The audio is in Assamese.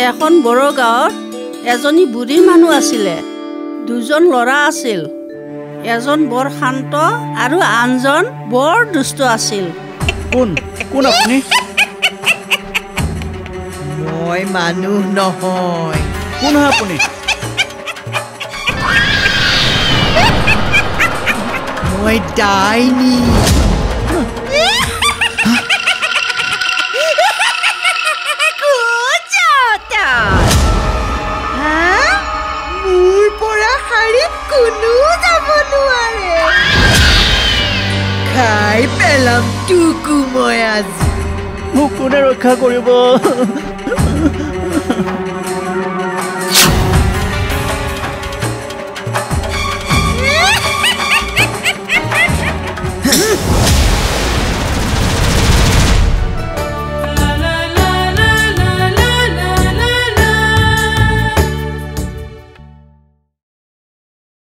এখন বড় গাঁৱত এজনী বুঢ়ী মানুহ আছিলে দুজন ল'ৰা আছিল এজন বৰ শান্ত আৰু আনজন বৰ দুষ্ট আছিল কোন কোন আপুনি মই মানুহ নহয় কোন হয় আপুনি মই ডাইনি মোৰ পৰা শাৰী কোনো যাব নোৱাৰে খাই পেলাম তোকো মই আজি মোক কোনে ৰক্ষা কৰিব